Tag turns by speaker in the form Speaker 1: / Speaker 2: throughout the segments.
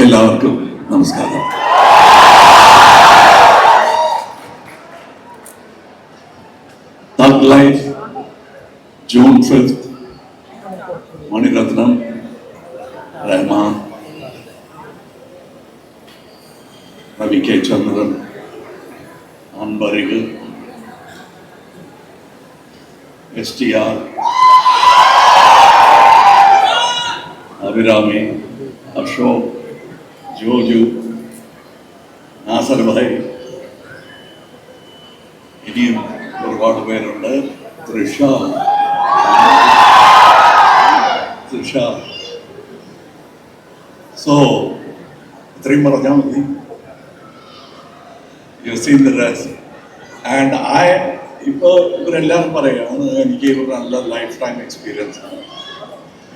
Speaker 1: എല്ലാവർക്കും നമസ്കാരം. Thug life June 5th Mani Ratnam, Rahman, Ravi K Chandran, അൻബരികൾ, STR, അഭിരാമി, അശോക്, ജോജു, നാസർ ഭായ്, ഇനിയും ഒരുപാട് പേരുണ്ട്. തൃഷ. സോ ഇത്രയും പറഞ്ഞാൽ മതി. You seen the rest. And ഇപ്പോൾ ഇവരെല്ലാവരും പറയുകയാണ് എനിക്ക് ഒരു നല്ല ലൈഫ് ടൈം എക്സ്പീരിയൻസ് ആണ്.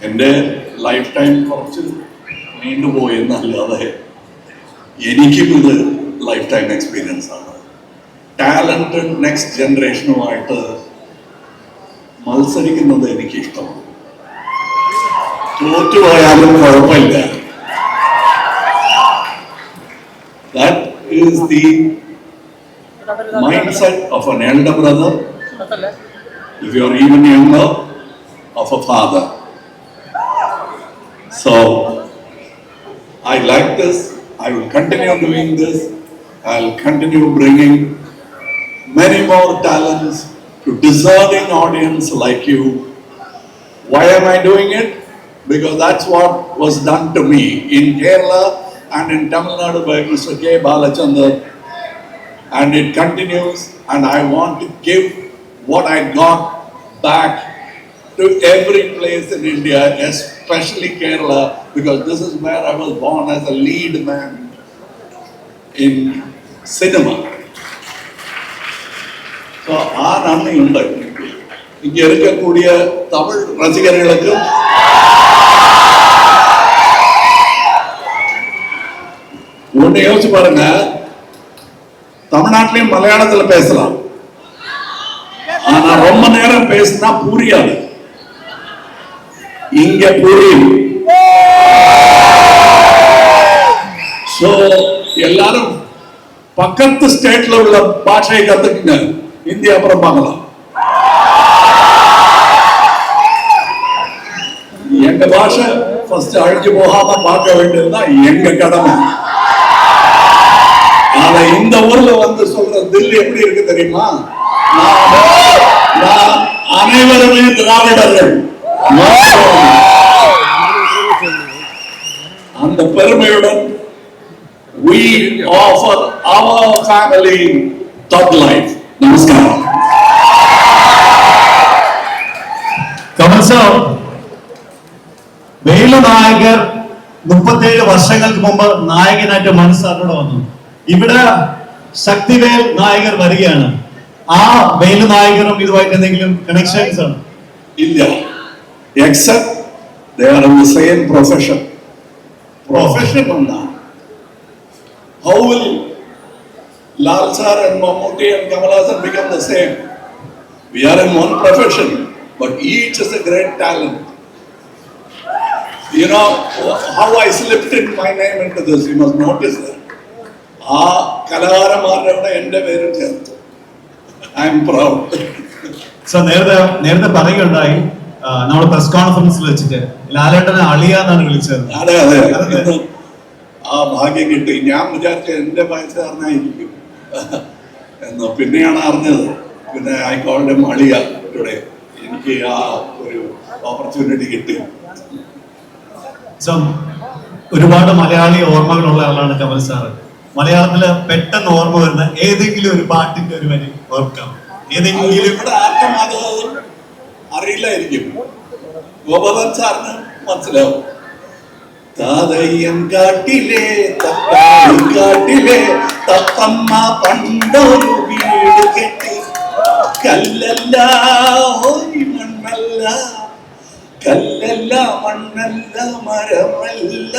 Speaker 1: എൻ്റെ ലൈഫ് ടൈം കുറച്ച് നീണ്ടുപോയി എന്നല്ലാതെ എനിക്കും ഇത് ലൈഫ് ടൈം എക്സ്പീരിയൻസ് ആണ്. ടാലന്റഡ് നെക്സ്റ്റ് ജനറേഷനുമായിട്ട് മത്സരിക്കുന്നത് എനിക്കിഷ്ടമാണ്. തോറ്റുപോയാലും കുഴപ്പമില്ല. That is the mindset of an elder brother, if you are even younger, of a father. So I like this. I will continue doing this. I will continue bringing many more talents to deserving audience like you. Why am I doing it? Because that's what was done to me in Kerala and in Tamil Nadu by Mr. K. Balachandar. And it continues, and I want to give what I got back to every place in India, especially Kerala, because this is where I was born as a lead man in cinema. So, ആ നന്ദിയുണ്ട്. ഇങ്ങനെ இருக்கக்கூடிய தமிழ் ரசிகர்களுக்கு ஒன்று யோசிச்சு பாருங்க. தமிழ்நாட்டிலையும் மலையாளத்துல பேசலாம், ஆனா ரொம்ப நேரம் பேசினா புரியாது. இங்க புரியும். சோ எல்லாரும் பக்கத்து ஸ்டேட்ல உள்ள பாஷையை கத்துக்குங்க. இந்தி அப்புறம் பார்க்கலாம். எங்க பாஷை ஃபர்ஸ்ட் அழிஞ்சு போகாம பார்க்க வேண்டியதுதான் எங்க கடமை. ஆனா இந்த ஊர்ல வந்து சொல்ற தில்லி எப்படி இருக்கு தெரியுமா? நான் அனைவருமே திராவிடர்கள். அந்த பெருமையுடன் we offer our family thug life. நமஸ்காரம்.
Speaker 2: കമൽ സാർ, വേലുനായകർ 37 വർഷങ്ങൾക്ക് മുമ്പ് നായകനായിട്ട് മനസ്സാറിനോട് വന്നു. ഇവിടെ ശക്തിവേൽ നായകർ വരികയാണ്. ആ വേലുനായകരും ഇതുമായിട്ട് എന്തെങ്കിലും കണക്ഷൻസ് ആണ്?
Speaker 1: ഇല്ല, except they are in the same profession. Profession ഒന്നാണ്. How will Lal sir and Mammootty and Kamal Haasan become the same? We are in one profession, but each is a great talent. You know how I slipped in my name into this? You must notice that. ആ കലാകാരന്മാരുടെ എന്റെ പേരും ചേർത്തു. I am proud.
Speaker 2: So നേരത്തെ പറയുകയുണ്ടായി, നമ്മുടെ press കോൺഫറൻസിൽ വെച്ചിട്ട് ലാലേട്ടനെ അളിയാന്നാണ് വിളിച്ചത്.
Speaker 1: അതെ അതെ, ആ ഭാഗ്യം കിട്ടി. ഞാൻ വിചാരിച്ച എന്റെ വയസ്സ് അറിഞ്ഞായിരിക്കും എന്ന് പിന്നെയാണ് അറിഞ്ഞത്. പിന്നെ ഐ കോൾഡ് ഹിം അളിയ ടുഡേ. എനിക്ക് ആ ഒരു ഓപ്പർച്യൂണിറ്റി കിട്ടി.
Speaker 2: സോ ഒരുപാട് മലയാളി ഓർമ്മകളുള്ള ആളാണ് കമൽ സാറ്. മലയാളത്തില് പെട്ടെന്ന് ഓർമ്മ വരുന്ന ഏതെങ്കിലും ഒരു പാട്ടിന്റെ ഒരു വരി ഓർക്കാം? ഏതെങ്കിലും
Speaker 1: ഇവിടെ ആർക്കും അത് അറിയില്ലായിരിക്കും. ഗോപാലൻ സാറിന് മനസ്സിലാവും. താതയ്യൻ കാട്ടിലെ തക്കാളി കാട്ടിലെ തത്തമ്മ പണ്ടൊരു വീട് കെട്ടി കല്ലല്ല ഒരു മണ്ണല്ല, കല്ലല്ല മണ്ണല്ല മരമല്ല,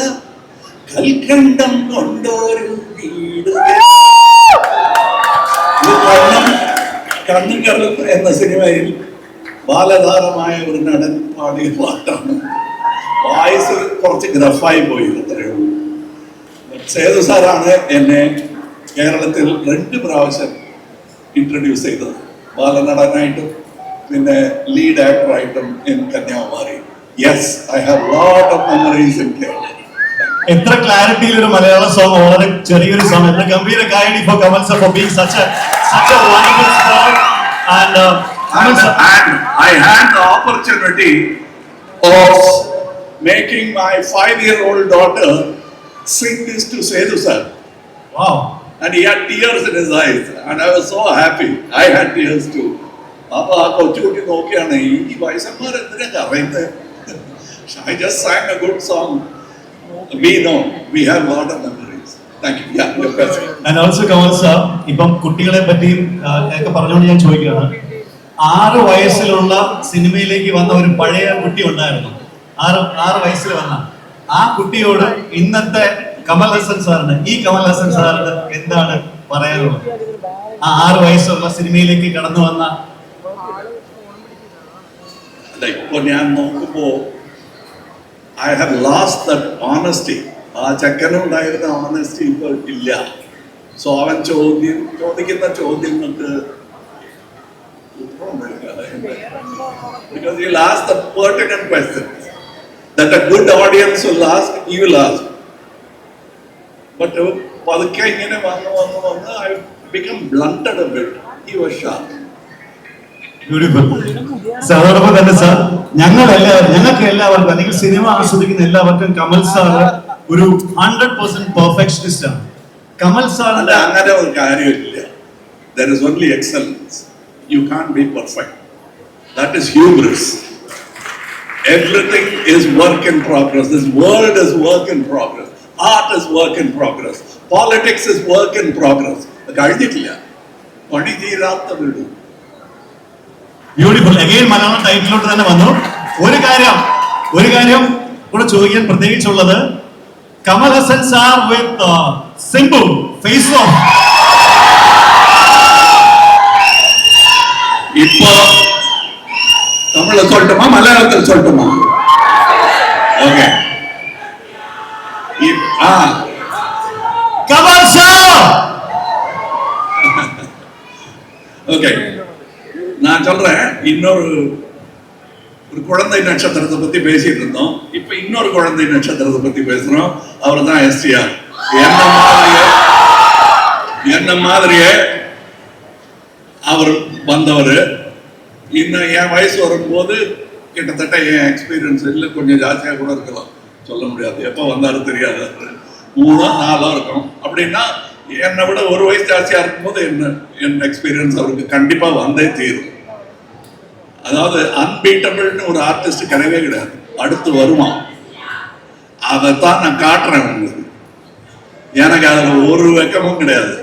Speaker 1: കൽക്കണ്ടം കൊണ്ടൊരു വീട്. കണ്ണും കടലും എന്ന സിനിമയിൽ ബാലതാരമായ ഒരു നടൻ പാടിയ പാട്ടാണ്. വായിസ് കുറച്ച് ഗ്രഫായി പോയി, അത്രയേ ഉള്ളൂ. സേതു സാറാണ് എന്നെ കേരളത്തിൽ 2 പ്രാവശ്യം ഇൻട്രൊഡ്യൂസ് ചെയ്തത്, ബാലനടനായിട്ടും പിന്നെ ലീഡ് ആക്ടറായിട്ടും in Kanyakumari. Yes, I have lot of memories in Kerala.
Speaker 2: എത്ര ക്ലാരിറ്റിയിൽ ഒരു മലയാള സോങ് വളരെ ചെറിയൊരു സമയത്ത് ഗംഭീര ഗായകി for Kamal sir for being such a wonderful star and
Speaker 1: And I had the opportunity of making my 5-year-old daughter sing this to Sethu sir.
Speaker 2: wow.
Speaker 1: And he had tears in his eyes. And I was so happy. I had tears too. അപ്പൊ ആ കൊച്ചുകുട്ടി നോക്കിയാണ് ഈ വയസ്സന്മാർ എന്തിനാ കറയുന്നത്. I just sang a good song. We know. We have a lot of memories. Thank you. Yeah, your question.
Speaker 2: And also Kamal sir, ഇപ്പം കുട്ടികളെ പറ്റിയും ഒക്കെ പറഞ്ഞുകൊണ്ട് ഞാൻ ചോദിക്കുകയാണ്, 6 വയസ്സിലുള്ള സിനിമയിലേക്ക് വന്ന ഒരു പഴയ കുട്ടി ഉണ്ടായിരുന്നു. 6 വയസ്സിൽ വന്ന ആ കുട്ടിയോട് ഇന്നത്തെ കമൽ ഹസൻ സാറിന്, ഈ കമൽ ഹസൻ സാറിന് എന്താണ് പറയാനുള്ളത്? ആ 6 വയസ്സുള്ള സിനിമയിലേക്ക് കടന്നു വന്ന
Speaker 1: ഇപ്പൊ ഞാൻ നോക്കുമ്പോ I have lost that honesty. ആ ചെക്കനുണ്ടായിരുന്ന honesty ഇപ്പോൾ ഇല്ല. സോ അവൻ ചോദിക്കുന്ന ചോദ്യങ്ങൾക്ക് because he'll ask the pertinent questions that a good audience will ask, he will ask. But പതുക്കെ ഇങ്ങനെ വന്ന് I become blunted a bit. He was sharp.
Speaker 2: Beautiful. അതോടൊപ്പം തന്നെ സാർ, ഞങ്ങൾക്ക് എല്ലാവർക്കും അല്ലെങ്കിൽ സിനിമ ആസ്വദിക്കുന്ന എല്ലാവർക്കും കമൽ സാർ ഒരു 100% പെർഫെക്ഷനിസ്റ്റ് ആണ്. കമൽ സാറിന്റെ
Speaker 1: അങ്ങനെ ഒരു കാര്യമില്ല. There is only excellence. You can't be perfect. That is hubris. Everything is work in progress. This world is work in progress. Art is work in progress. Politics is work in progress. കഴിഞ്ഞിട്ടില്ല, പണി തീരാത്ത വീട്.
Speaker 2: Beautiful. Again Malayalam ടൈറ്റിലോട്ട് തന്നെ വന്നു. ഒരു കാര്യം കൂടെ ചോദിക്കാൻ പ്രത്യേകിച്ചുള്ളത്, Kamal Hasan sir with Simbu face off.
Speaker 1: இப்போ தமிழ்ல சொல்லட்டுமா மலையாளத்தில் சொல்லட்டுமா? ஓகே.
Speaker 2: கமல் சார்.
Speaker 1: ஓகே, நான் சொல்றேன். இன்னொரு குழந்தை நட்சத்திரத்தை பத்தி பேசிட்டு இருந்தோம். இப்ப இன்னொரு குழந்தை நட்சத்திரத்தை பத்தி பேசுறோம். அவர் தான் எஸ்டிஆர். என்ன மாதிரியே அவர் வந்தவர். இன்னும் என் வயசு வரும்போது கிட்டத்தட்ட என் எக்ஸ்பீரியன்ஸ் இல்லை, கொஞ்சம் ஜாஸ்தியாக கூட இருக்கலாம், சொல்ல முடியாது. எப்போ வந்தாலும் தெரியாது. 3 4 இருக்கும். அப்படின்னா என்னை விட 1 வயசு ஜாஸ்தியாக இருக்கும்போது என் எக்ஸ்பீரியன்ஸ் அவருக்கு கண்டிப்பாக வந்தே தீரும். அதாவது அன்பீட்டபிள்னு ஒரு ஆர்டிஸ்ட் கிடையவே கிடையாது. அடுத்து வருவான். அதைத்தான் நான் காட்டுறேன் உங்களுக்கு. எனக்கு அதில் ஒரு வெக்கமும் கிடையாது.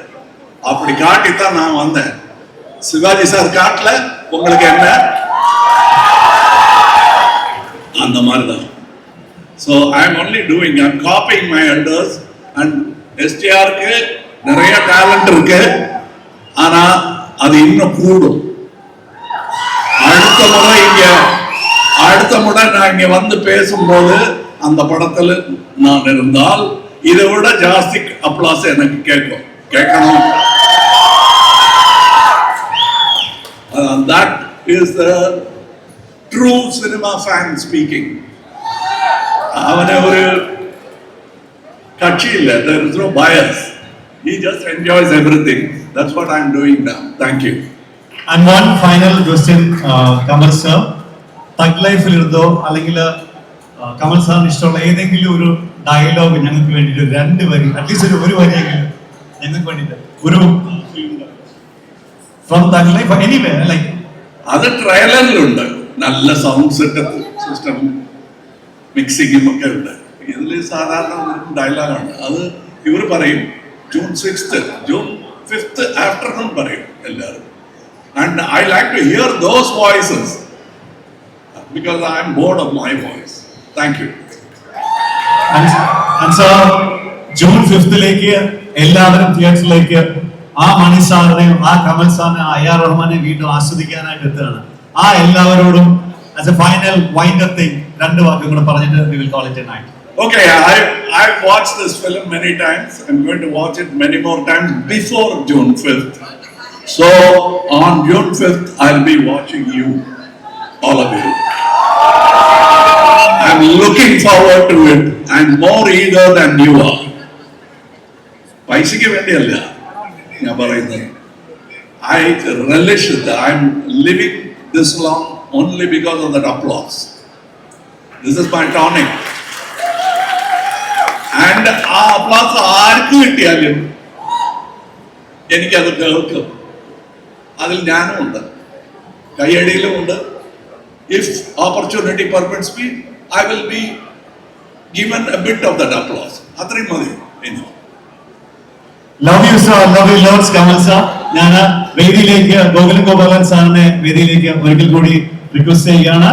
Speaker 1: அப்படி காட்டித்தான் நான் வந்தேன். சிவாஜி சார் காட்டல, உங்களுக்கு என்ன? அந்த மாதிரி தான். So I am only doing, I am copying my elders. And எஸ்டிஆருக்கு நிறைய டேலண்ட் இருக்கு, ஆனா அது இன்னும் கூடும். அடுத்த முறை நான் இங்க வந்து பேசும்போது அந்த படத்துல நான் இருந்தால் இதை விட ஜாஸ்தி அப்ளாஸ் எனக்கு கேட்கணும். That is the true cinema fan speaking. அவனே ஒரு கட்சி இல்ல, there is no bias. He just enjoys everything. That's what I'm doing now. Thank you.
Speaker 2: And one final question, Kamal sir. Thug life ഇരുന്നോ അല്ലെങ്കിൽ കമൽ സാറിന് ഇഷ്ടമുള്ള ഏതെങ്കിലും ഒരു ഡയലോഗ് ഞങ്ങൾക്ക് വേണ്ടിയിട്ട് 2 വരി, അറ്റ്ലീസ്റ്റ് ഒരു വരിയെങ്കിലും ഞങ്ങൾക്ക് വേണ്ടിയിട്ട് ഒരു from Thug life anywhere, like
Speaker 1: അത് ട്രയലറിലുണ്ട്. നല്ല സൗണ്ട് സെറ്റപ്പ് സിസ്റ്റം മിക്സിങ്ങും ഒക്കെ ഉണ്ട്. ഇതിൽ സാധാരണ ഡയലോഗാണ്. അത് ഇവർ പറയും June 6th, June 5th afternoon പറയും എല്ലാവരും. And I like to hear those voices because I am bored of my voice. Thank you.
Speaker 2: And sir, June 5th എല്ലാവരും തിയേറ്ററിലേക്ക് ആ മണി സാറിനെയും ആ കമൽ സാറിനെ AR റഹ്മാനെ വീണ്ടും ആസ്വദിക്കാനായിട്ട് എത്തുകയാണ്. ആ എല്ലാവരോടും as a final wind up thing 2 വാക്കും കൂടെ പറഞ്ഞിട്ട് we will call it a night.
Speaker 1: Okay, I've watched this film many times. I'm going to watch it many more times before June 5th. So on June 5th, I'll be watching you, all of you. I'm looking forward to it. I'm more eager than you are. പൈസയ്ക്ക് വേണ്ടിയല്ല ഞാൻ പറയുന്നത്. I relish it. I'm living this long only because of that applause. This is my tonic. And ആ applause ആർക്ക് കിട്ടിയാലും എനിക്കത് കേൾക്കും. അതിൽ ഞാനും ഉണ്ട്, കയ്യടിയിലും ഉണ്ട്. If opportunity permits me, I will be given a bit of that applause. അത്രയും മതി.
Speaker 2: Love you sir, love you loads Kamal sir. ഞാൻ വേദിയിലേക്ക് ഗോകുലൻ ഗോപാലൻ സാറിനെ വേദിയിലേക്ക് ഒരിക്കൽ കൂടി റിക്വസ്റ്റ് ചെയ്യുകയാണ്.